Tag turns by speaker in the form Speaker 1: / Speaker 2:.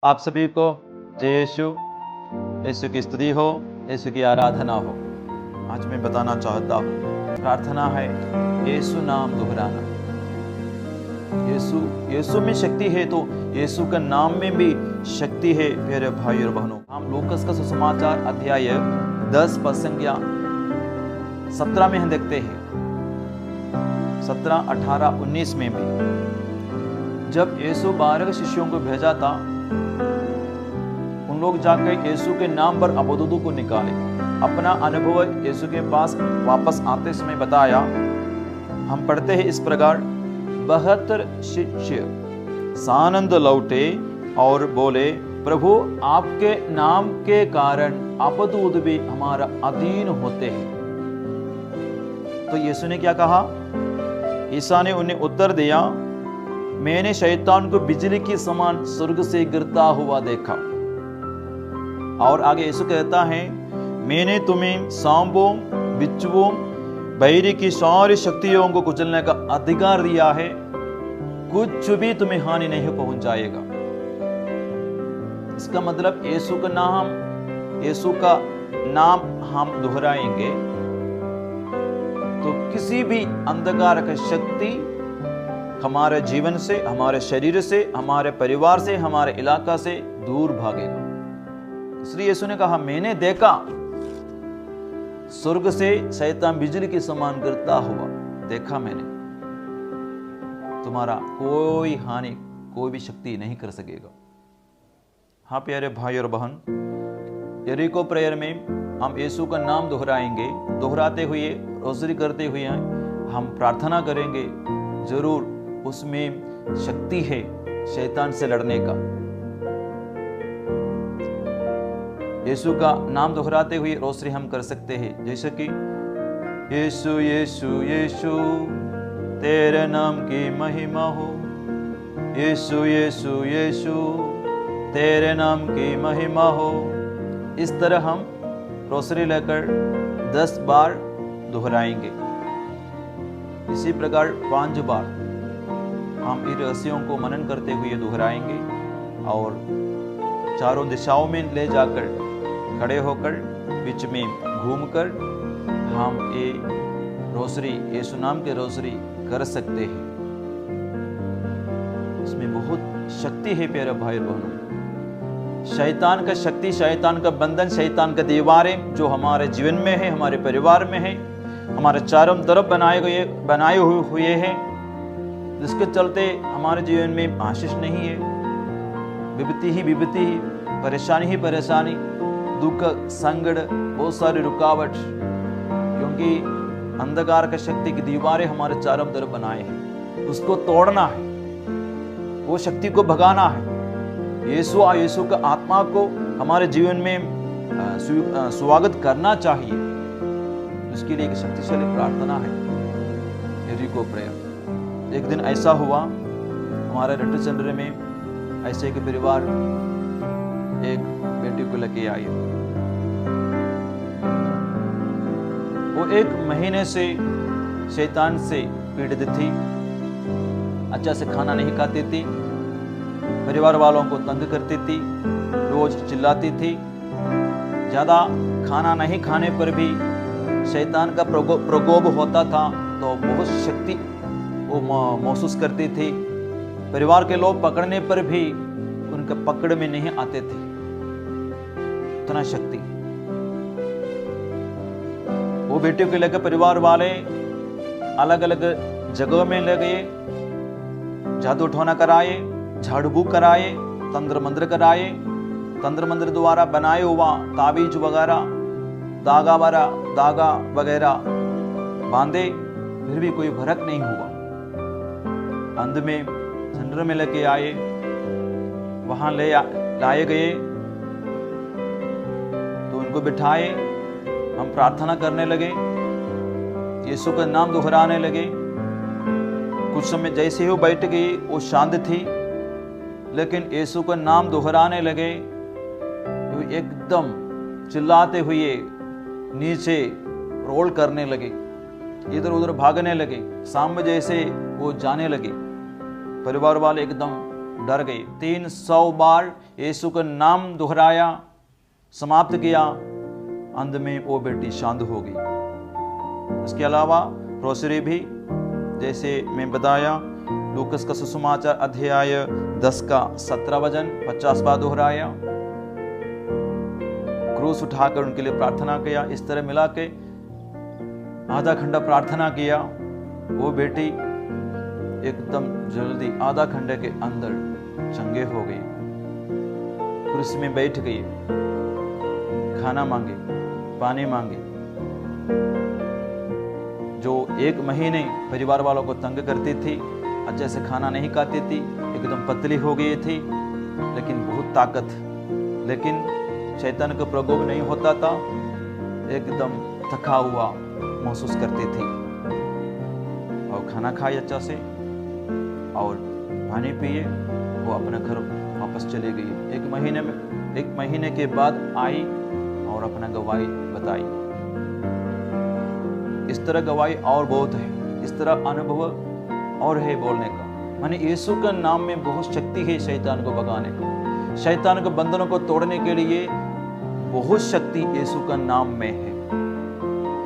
Speaker 1: आप सभी को जय यीशु। यीशु की स्तुति हो, यीशु की आराधना हो। आज मैं बताना चाहता हूँ, प्रार्थना है यीशु नाम दोहराना। यीशु में शक्ति है तो यीशु का नाम में भी शक्ति है। मेरे भाई और बहनों, हम लूकास का सुसमाचार अध्याय 10 पद संख्या 17 में हम देखते हैं, 17, 18, 19 में भी जब यीशु 12 शिष्यों को भेजा था, उन लोग जाकर यीशु के नाम पर अबोधों को निकाले। अपना अनुभव यीशु के पास वापस आते समय बताया। हम पढ़ते हैं इस प्रकार, 72 शिष्य सानंद लौटे और बोले, प्रभु आपके नाम के कारण अपदूत भी हमारा अधीन होते हैं। तो यीशु ने क्या कहा? ईसा ने उन्हें उत्तर दिया, मैंने शैतान को बिजली के समान स्वर्ग से गिरता हुआ देखा। और आगे यीशु कहता है, मैंने तुम्हें सांपों, बिच्छुओं, बैरी की सारी शक्तियों को कुचलने का अधिकार दिया है, कुछ भी तुम्हें हानि नहीं पहुंचाएगा। इसका मतलब यीशु का नाम हम दोहराएंगे तो किसी भी अंधकार की शक्ति हमारे जीवन से, हमारे शरीर से, हमारे परिवार से, हमारे इलाका से दूर भागेगा। इसलिए यीशु ने कहा, मैंने देखा स्वर्ग से शैतान बिजली के समान गिरता हुआ देखा मैंने। तुम्हारा कोई हानि, कोई भी शक्ति नहीं कर सकेगा। हाँ प्यारे भाई और बहन, यरीको प्रेयर में हम यीशु का नाम दोहराएंगे। दोहराते हुए, रोज़री करते हुए हम प्रार्थना करेंगे, जरूर उसमें शक्ति है शैतान से लड़ने का। यीशु का नाम दोहराते हुए रोज़री हम कर सकते हैं, जैसे कि यीशु यीशु यीशु तेरे नाम की महिमा हो, यीशु यीशु यीशु तेरे नाम की महिमा हो। इस तरह हम रोज़री लेकर 10 बार दोहराएंगे। इसी प्रकार 5 बार हम इन रहस्यों को मनन करते हुए दोहराएंगे और चारों दिशाओं में ले जाकर खड़े होकर बीच में घूमकर हम ये रोज़री, यीशु नाम के रोज़री कर सकते हैं। इसमें बहुत शक्ति है प्यारे भाई बहनों। शैतान का शक्ति, शैतान का बंधन, शैतान का दीवारें जो हमारे जीवन में है, हमारे परिवार में है, हमारे चारों तरफ बनाए हुए हैं, जिसके चलते हमारे जीवन में आशीष नहीं है। विपत्ति ही विपत्ति, परेशानी ही परेशानी, दुख, संकट, बहुत सारी रुकावट, क्योंकि अंधकार का शक्ति की दीवारें हमारे चारों तरफ बनाए हैं। उसको तोड़ना है, वो शक्ति को भगाना है। यीशु का आत्मा को हमारे जीवन में स्वागत करना चाहिए। उसके लिए एक शक्तिशाली प्रार्थना है, यरीको प्रेयर। एक दिन ऐसा हुआ, हमारे रट्टू सेंटर में ऐसे एक परिवार एक बेटी को लेके आई। वो 1 महीने से शैतान से पीड़ित थी, अच्छा से खाना नहीं खाती थी, परिवार वालों को तंग करती थी, रोज चिल्लाती थी। ज्यादा खाना नहीं खाने पर भी शैतान का प्रकोप होता था, तो बहुत शक्ति वो महसूस करती थी। परिवार के लोग पकड़ने पर भी उनके पकड़ में नहीं आते थे, इतना शक्ति। वो बेटियों को लेकर परिवार वाले अलग अलग जगहों में ले गए, जादू टोना कराए, झाड़ू फूक कराए, तंत्र मंत्र कराए। तंत्र मंत्र द्वारा बनाए हुआ ताबीज वगैरह, धागा वगैरह बांधे, फिर भी कोई फर्क नहीं हुआ। अंत में सेंटर में लेके आए, वहां लाए गए तो उनको बिठाए, हम प्रार्थना करने लगे, यीशु का नाम दोहराने लगे। कुछ समय जैसे ही वो बैठ गई, वो शांत थी, लेकिन यीशु का नाम दोहराने लगे तो एकदम चिल्लाते हुए नीचे रोल करने लगे, इधर उधर भागने लगे, सामने जैसे वो जाने लगे। परिवार वाले एकदम डर गई। 300 बार यीशु का नाम दोहराया, समाप्त किया, अंत में वो बेटी शांत हो गई। इसके अलावा रोसरी भी, जैसे मैं बताया, लूकस का सुसमाचार अध्याय 10 का 17 वचन 50 बार दोहराया, क्रूस उठाकर उनके लिए प्रार्थना किया। इस तरह मिला के आधा घंटा प्रार्थना किया। वो बेटी एकदम जल्दी आधा घंटे के अंदर चंगे हो गई, कुर्सी में बैठ गई, खाना मांगे, पानी मांगे। जो 1 महीने परिवार वालों को तंग करती थी, अच्छे से खाना नहीं खाती थी, एकदम पतली हो गई थी, लेकिन बहुत ताकत, लेकिन शैतान का प्रकोप नहीं होता था, एकदम थका हुआ महसूस करती थी। और खाना खाई अच्छा से और पानी पिए, वो अपने घर वापस चली गई। 1 महीने के बाद आई और अपना गवाही बताई। इस तरह गवाही और बहुत है, इस तरह अनुभव और है बोलने का। माने यीशु का नाम में बहुत शक्ति है शैतान को भगाने का, शैतान के बंधनों को तोड़ने के लिए बहुत शक्ति यीशु का नाम में है।